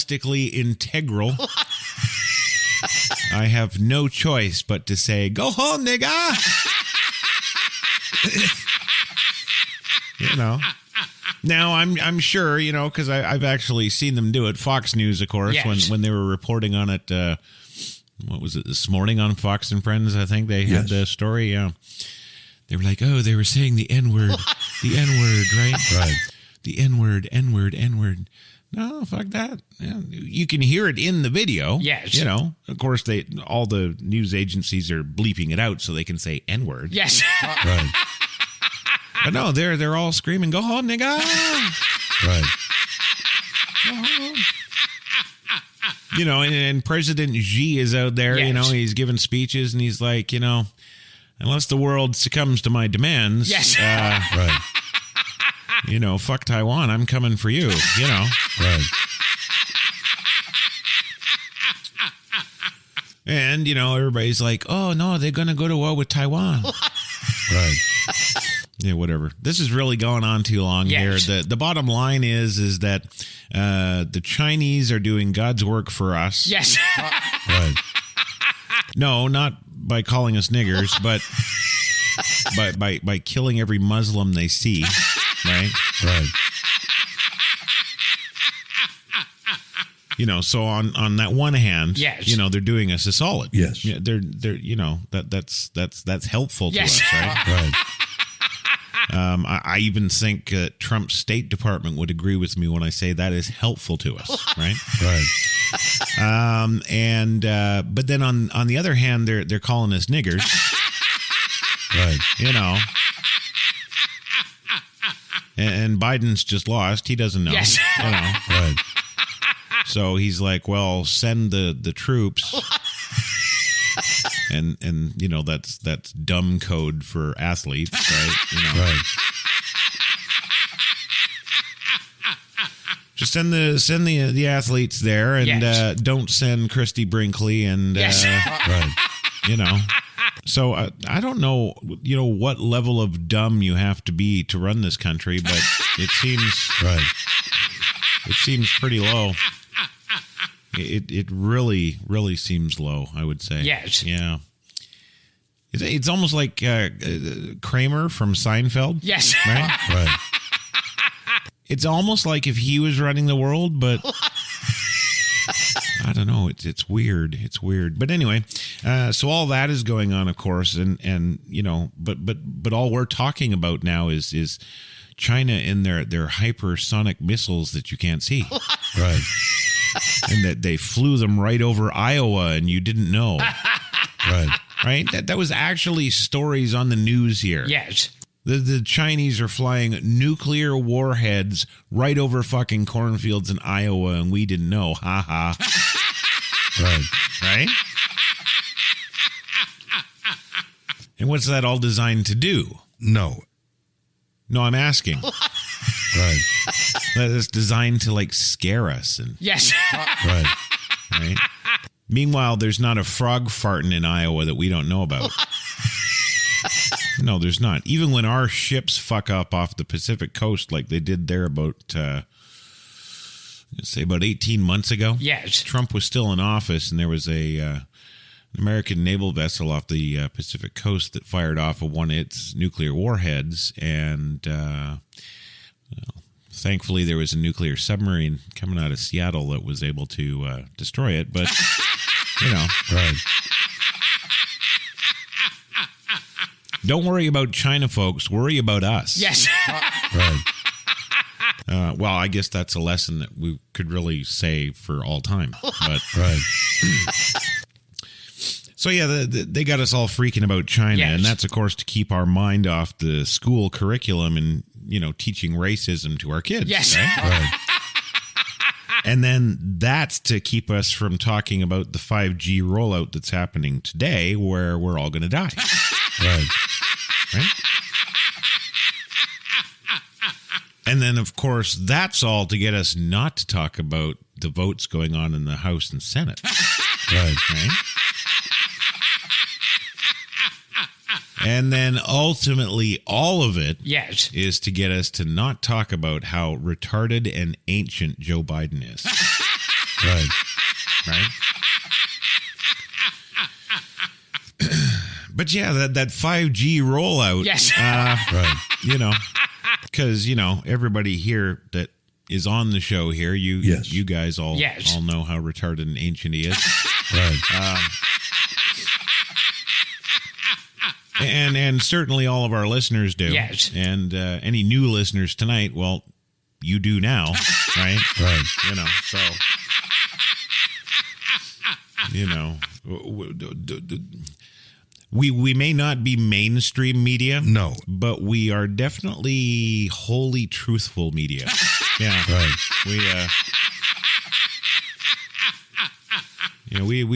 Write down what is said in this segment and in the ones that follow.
domestically integral, I have no choice but to say, go home, nigga. Now, I'm sure, because I've actually seen them do it. Fox News, of course, when they were reporting on it, what was it, this morning on Fox and Friends, I think they had the story. They were like, they were saying the N-word, right? Right. The N-word. No, fuck that. Yeah, you can hear it in the video. Yes. Of course, all the news agencies are bleeping it out so they can say N-word. Yes. Right. But no, they're all screaming, go home, nigga. Right. Go home. And President Xi is out there, he's giving speeches and he's like, unless the world succumbs to my demands, right. Fuck Taiwan, I'm coming for you, Right. And, everybody's like, oh, no, they're going to go to war with Taiwan. Right. Yeah, whatever. This is really going on too long here. The bottom line is that the Chinese are doing God's work for us. Yes. Right. No, not by calling us niggers, but by killing every Muslim they see, right? Right. So on that one hand, yes. They're doing us a solid. Yes. Yeah, they're that's helpful to us, right? Right. I even think Trump's State Department would agree with me when I say that is helpful to us, right? Right. But then on the other hand, they're calling us niggers, right? And Biden's just lost; he doesn't know, yes. Right. So he's like, well, send the troops. And that's dumb code for athletes, right? Right. Just send the athletes there, and don't send Christy Brinkley and right. So I don't know, what level of dumb you have to be to run this country, but it seems right. It seems pretty low. It really, really seems low, I would say. Yes. Yeah. It's almost like Kramer from Seinfeld. Yes. Right? Right. It's almost like if he was running the world, but I don't know. It's weird. It's weird. But anyway, so all that is going on, of course, and but all we're talking about now is China and their hypersonic missiles that you can't see. Right. And that they flew them right over Iowa and you didn't know. Right. Right? That was actually stories on the news here. Yes. The Chinese are flying nuclear warheads right over fucking cornfields in Iowa and we didn't know. Ha ha. Right. Right? And what's that all designed to do? No, I'm asking. Right. That's designed to scare us and Yes. Right. right. Meanwhile, there's not a frog farting in Iowa that we don't know about. No, there's not. Even when our ships fuck up off the Pacific coast like they did there about 18 months ago. Yes. Trump was still in office and there was an American naval vessel off the Pacific coast that fired off of one of its nuclear warheads and thankfully, there was a nuclear submarine coming out of Seattle that was able to destroy it. But, Right. Don't worry about China, folks. Worry about us. Yes. Right. Well, I guess that's a lesson that we could really say for all time. But Right. So, yeah, they got us all freaking about China. Yes. And that's, of course, to keep our mind off the school curriculum and, teaching racism to our kids. Yes. Right? Right. And then that's to keep us from talking about the 5G rollout that's happening today where we're all going to die. Right. Right? And then, of course, that's all to get us not to talk about the votes going on in the House and Senate. Right. Right? And then ultimately, all of it Yes. is to get us to not talk about how retarded and ancient Joe Biden is. But yeah, that 5G rollout. Yes. Right. You know, because, you know, everybody here that is on the show here, you guys all know how retarded and ancient he is. Right. And certainly all of our listeners do. Yes. And any new listeners tonight, well, you do now, right? Right. You know, so, you know, we may not be mainstream media. No. But we are definitely wholly truthful media. Yeah. Right.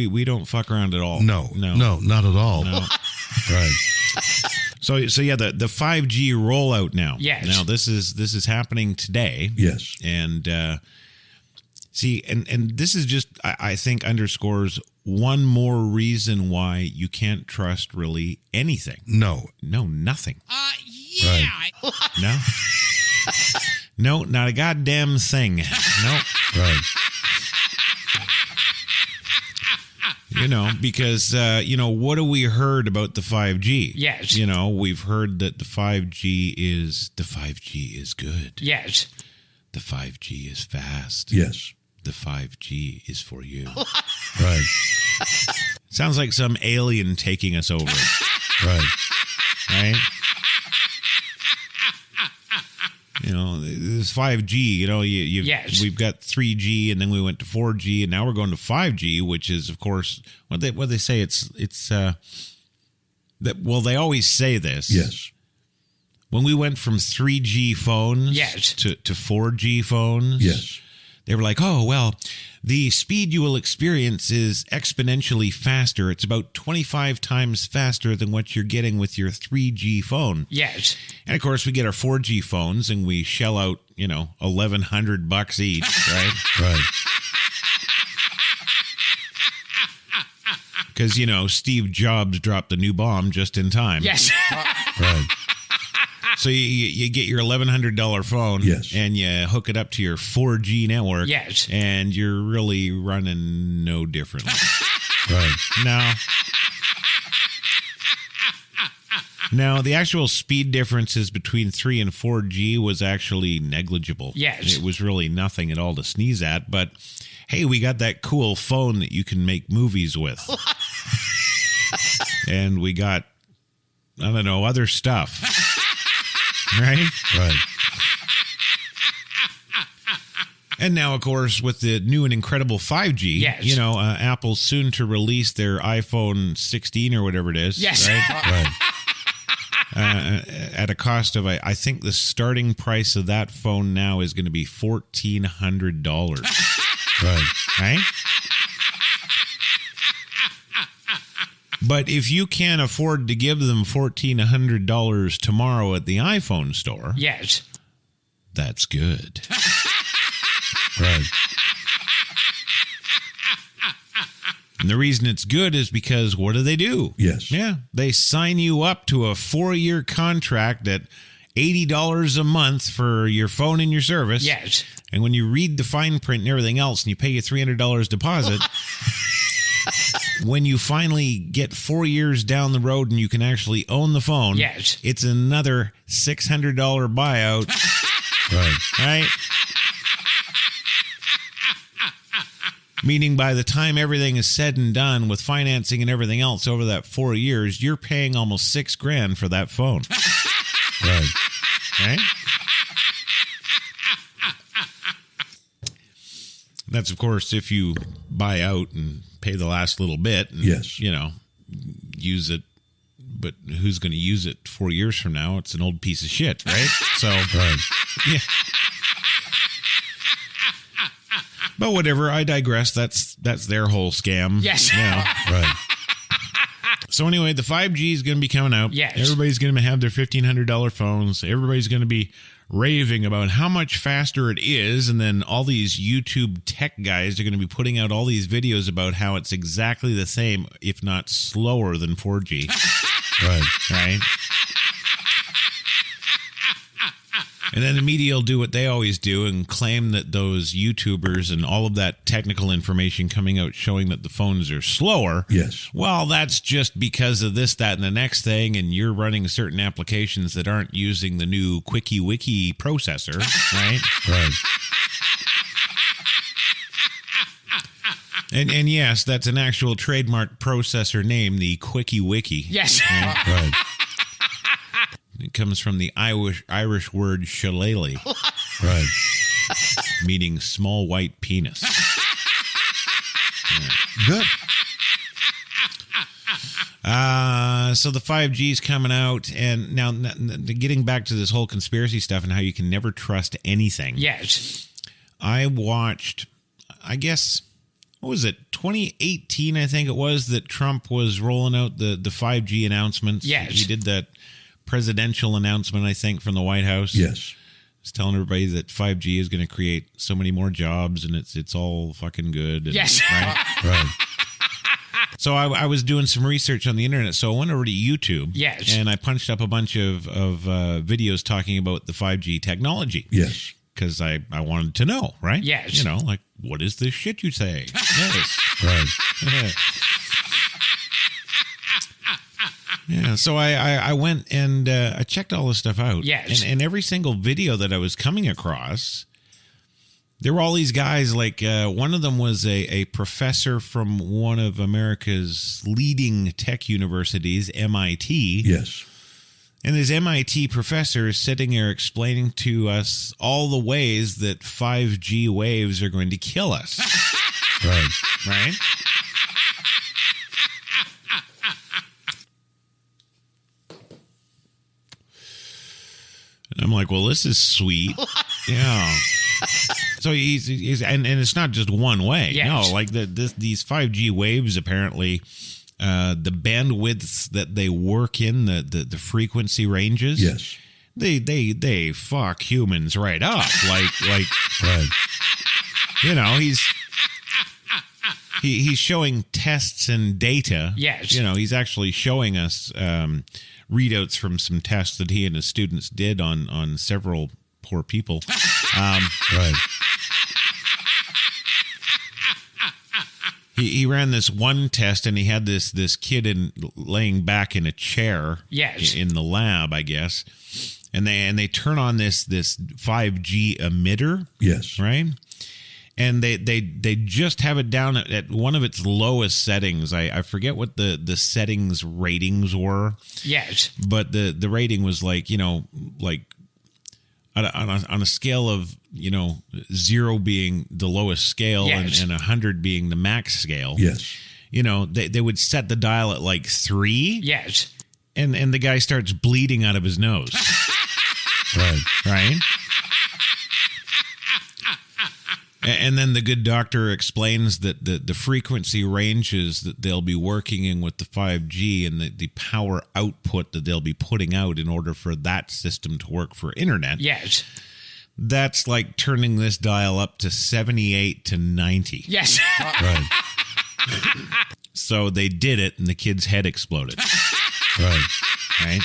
We don't fuck around at all. No, not at all. No. Right. So yeah, the 5G rollout now. Yes. Now this is happening today. Yes. And see, and this is just I think underscores one more reason why you can't trust really anything. No, nothing. Yeah. No. No, not a goddamn thing. No. right. You know, because, what have we heard about the 5G? Yes. You know, we've heard that the 5G is good. Yes. The 5G is fast. Yes. The 5G is for you. Right. Sounds like some alien taking us over. Right. Right? You know, this 5G, you know, we've got 3G and then we went to 4G and now we're going to 5G, which is, of course, what they say they always say this. Yes. When we went from 3G phones to 4G phones, yes, they were like, oh, well, the speed you will experience is exponentially faster. It's about 25 times faster than what you're getting with your 3G phone. Yes. And of course, we get our 4G phones and we shell out, $1,100 each, right? Right. Because, Steve Jobs dropped the new bomb just in time. Yes. Right. So you get your $1,100 phone, yes, and you hook it up to your 4G network, yes, and you're really running no differently. Right. Now, the actual speed differences between 3 and 4G was actually negligible. Yes. It was really nothing at all to sneeze at, but hey, we got that cool phone that you can make movies with. And we got, I don't know, other stuff. Right? Right. And now, of course, with the new and incredible 5G, yes, Apple's soon to release their iPhone 16 or whatever it is. Yes. Right? Right. At a cost of, I think the starting price of that phone now is going to be $1,400. Right. Right? But if you can't afford to give them $1,400 tomorrow at the iPhone store, yes, that's good. Right. And the reason it's good is because what do? Yes. Yeah. They sign you up to a 4-year contract at $80 a month for your phone and your service. Yes. And when you read the fine print and everything else and you pay a $300 deposit, when you finally get 4 years down the road and you can actually own the phone, yes, it's another $600 buyout. Right. Right? Meaning by the time everything is said and done with financing and everything else over that 4 years, you're paying almost $6,000 for that phone. Right. Right? That's, of course, if you buy out and pay the last little bit and, yes, use it. But who's going to use it 4 years from now? It's an old piece of shit, right? So, right. Yeah. But whatever, I digress. That's their whole scam. Yes. Right. So anyway, the 5G is going to be coming out. Yes. Everybody's going to have their $1,500 phones. Everybody's going to be raving about how much faster it is. And then all these YouTube tech guys are going to be putting out all these videos about how it's exactly the same, if not slower than 4G. Right. Right? And then the media will do what they always do and claim that those YouTubers and all of that technical information coming out showing that the phones are slower. Yes. Well, that's just because of this, that, and the next thing, and you're running certain applications that aren't using the new Quickie Wiki processor, right? Right. And yes, that's an actual trademark processor name, the Quickie Wiki. Yes. Right. It comes from the Irish word shillelagh, Right. meaning small white penis. Good. So the 5G's coming out, and now getting back to this whole conspiracy stuff and how you can never trust anything. Yes. I watched, I guess, what was it, 2018, I think it was, that Trump was rolling out the 5G announcements. Yes. He did that presidential announcement, I think, from the White House. Yes. He's telling everybody that 5G is going to create so many more jobs, and it's all fucking good. And, Yes. Right? Right. So I was doing some research on the internet, so I went over to YouTube. Yes. And I punched up a bunch of videos talking about the 5G technology. Yes. Because I wanted to know, right? Yes. You know, like, what is this shit you say? Yes. Right. Yeah, so I went and I checked all this stuff out. Yes. And every single video that I was coming across, there were all these guys, like one of them was a professor from one of America's leading tech universities, MIT. Yes. And this MIT professor is sitting there explaining to us all the ways that 5G waves are going to kill us. Right. Right? And I'm like, well, this is sweet. Yeah. So he's and it's not just one way. Yes. No, like these 5G waves, apparently, the bandwidths that they work in, the frequency ranges. Yes. They fuck humans right up. Like Right. you know, he's showing tests and data. Yes. You know, he's actually showing us readouts from some tests that he and his students did on several poor people. Right. He ran this one test, and he had this kid laying back in a chair. Yes. In the lab, I guess, and they turn on this 5G emitter. Yes. Right. And they just have it down at one of its lowest settings. I forget what the settings ratings were. Yes. But the rating was like, you know, like on a scale of, you know, 0 being the lowest scale. Yes. and 100 being the max scale. Yes. You know, they would set the dial at like 3. Yes. And the guy starts bleeding out of his nose. Right. Right? And then the good doctor explains that the frequency ranges that they'll be working in with the 5G and the power output that they'll be putting out in order for that system to work for internet. Yes. That's like turning this dial up to 78 to 90. Yes. Right. So they did it, and the kid's head exploded. Right. Right?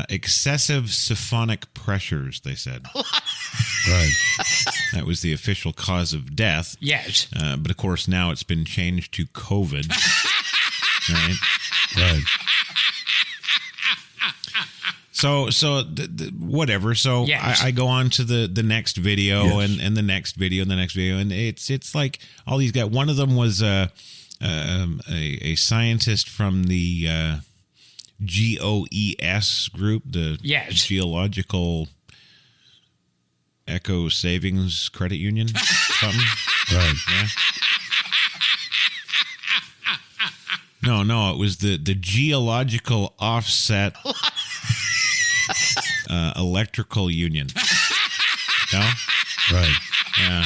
Excessive symphonic pressures, they said. Right. That was the official cause of death. Yes. But of course, now it's been changed to COVID. Right? Right. So whatever. So Yes. I go on to the next video. Yes. and the next video and the next video, and it's like all these guys. One of them was a scientist from the GOES group, the Yes. Geological Eco Savings Credit Union, something. Right. Yeah. No, it was the Geological Offset Electrical Union. No? Right. Yeah.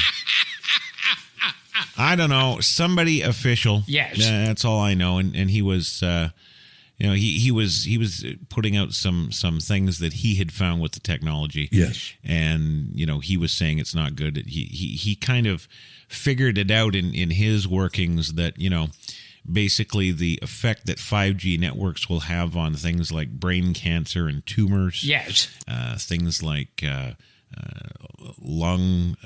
I don't know. Somebody official. Yes. That's all I know. And he was, he was putting out some things that he had found with the technology. Yes. And, he was saying it's not good. He kind of figured it out in his workings that, basically the effect that 5G networks will have on things like brain cancer and tumors. Yes. Things like lung